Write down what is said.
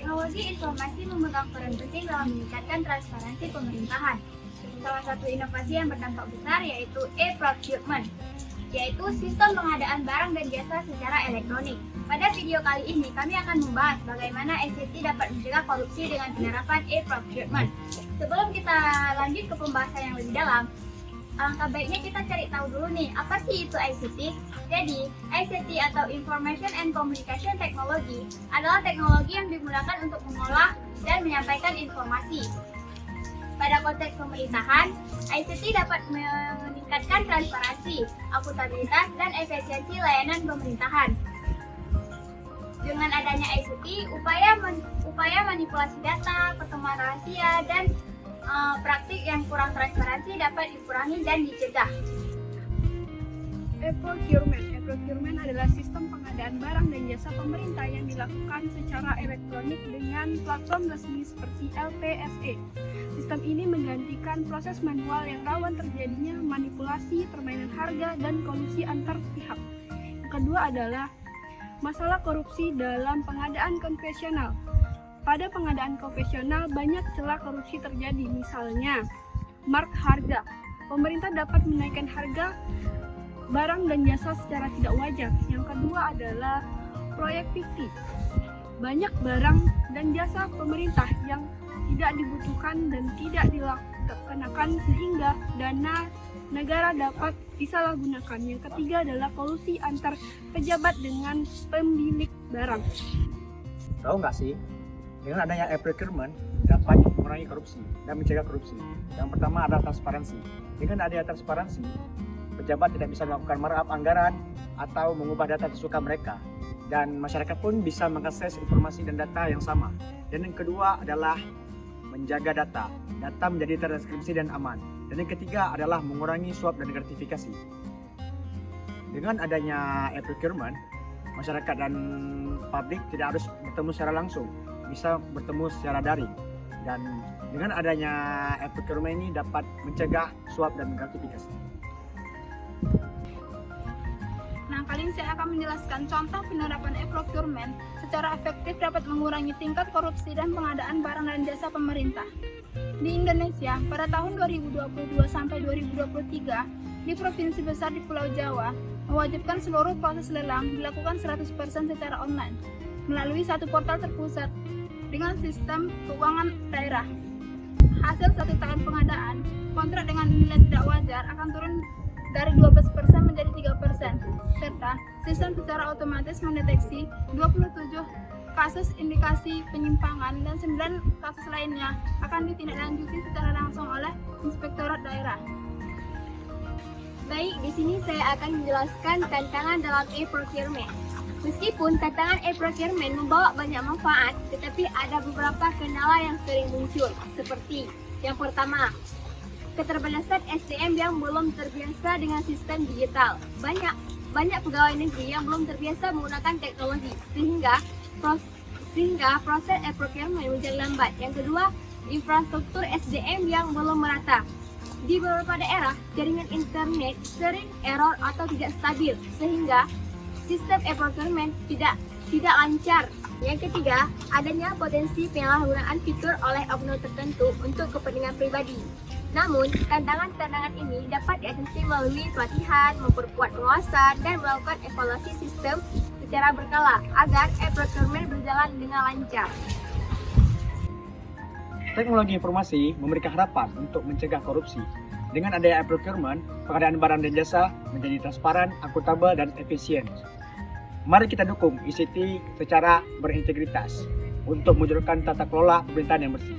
Teknologi informasi memegang peran penting dalam meningkatkan transparansi pemerintahan. Salah satu inovasi yang berdampak besar yaitu e-procurement, yaitu sistem pengadaan barang dan jasa secara elektronik. Pada video kali ini kami akan membahas bagaimana ICT dapat mencegah korupsi dengan penerapan e-procurement. Sebelum kita lanjut ke pembahasan yang lebih dalam, alangkah baiknya kita cari tahu dulu nih, apa sih itu ICT? Jadi, ICT atau Information and Communication Technology adalah teknologi yang digunakan untuk mengolah dan menyampaikan informasi. Pada konteks pemerintahan, ICT dapat meningkatkan transparansi, akuntabilitas, dan efisiensi layanan pemerintahan. Dengan adanya ICT, upaya manipulasi data, pertemuan rahasia, dan praktik yang kurang transparansi dapat dikurangi dan dicegah. E-procurement adalah sistem pengadaan barang dan jasa pemerintah yang dilakukan secara elektronik dengan platform resmi seperti LPSE. Sistem ini menggantikan proses manual yang rawan terjadinya manipulasi, permainan harga, dan kolusi antar pihak. Yang kedua adalah masalah korupsi dalam pengadaan konvensional. Pada pengadaan konvensional, banyak celah korupsi terjadi, misalnya mark harga. Pemerintah dapat menaikkan harga barang dan jasa secara tidak wajar. Yang kedua adalah proyek fiktif. Banyak barang dan jasa pemerintah yang tidak dibutuhkan dan tidak dilaksanakan sehingga dana negara dapat disalahgunakan. Yang ketiga adalah kolusi antar pejabat dengan pemilik barang. Tahu nggak sih, dengan adanya e-procurement dapat mengurangi korupsi dan mencegah korupsi. Yang pertama adalah transparansi. Dengan adanya transparansi, pejabat tidak bisa melakukan markup anggaran atau mengubah data sesuka mereka, dan masyarakat pun bisa mengakses informasi dan data yang sama. Dan yang kedua adalah menjaga data menjadi terdeskripsi dan aman. Dan yang ketiga adalah mengurangi suap dan gratifikasi. Dengan adanya e-procurement, masyarakat dan publik tidak harus bertemu secara langsung, bisa bertemu secara daring. Dan dengan adanya e-procurement ini dapat mencegah suap dan gratifikasi. Nah, kali ini saya akan menjelaskan contoh penerapan e-procurement secara efektif dapat mengurangi tingkat korupsi dan pengadaan barang dan jasa pemerintah. Di Indonesia, pada tahun 2022 sampai 2023, di provinsi besar di Pulau Jawa, mewajibkan seluruh proses lelang dilakukan 100% secara online melalui satu portal terpusat dengan sistem keuangan daerah. Hasil satu tahun pengadaan, kontrak dengan nilai tidak wajar akan turun dari 12% menjadi 3%, serta sistem secara otomatis mendeteksi 27 kasus indikasi penyimpangan dan 9 kasus lainnya akan ditindaklanjuti secara langsung oleh Inspektorat Daerah. Baik, di sini saya akan menjelaskan tantangan dalam e-procurement. Meskipun tantangan e-procurement membawa banyak manfaat, tetapi ada beberapa kendala yang sering muncul, seperti yang pertama, keterbatasan SDM yang belum terbiasa dengan sistem digital. Banyak pegawai negeri yang belum terbiasa menggunakan teknologi, sehingga proses e-procurement menjadi lambat. Yang kedua, infrastruktur SDM yang belum merata. Di beberapa daerah, jaringan internet sering error atau tidak stabil, sehingga sistem e-procurement tidak lancar. Yang ketiga, adanya potensi penyalahgunaan fitur oleh oknum tertentu untuk kepentingan pribadi. Namun, tantangan-tantangan ini dapat diatasi melalui pelatihan, memperkuat pengawasan, dan melakukan evaluasi sistem secara berkala agar e-procurement berjalan dengan lancar. Teknologi informasi memberikan harapan untuk mencegah korupsi. Dengan adanya e-procurement, pengadaan barang dan jasa menjadi transparan, akuntabel, dan efisien. Mari kita dukung ICT secara berintegritas untuk mewujudkan tata kelola pemerintahan yang bersih.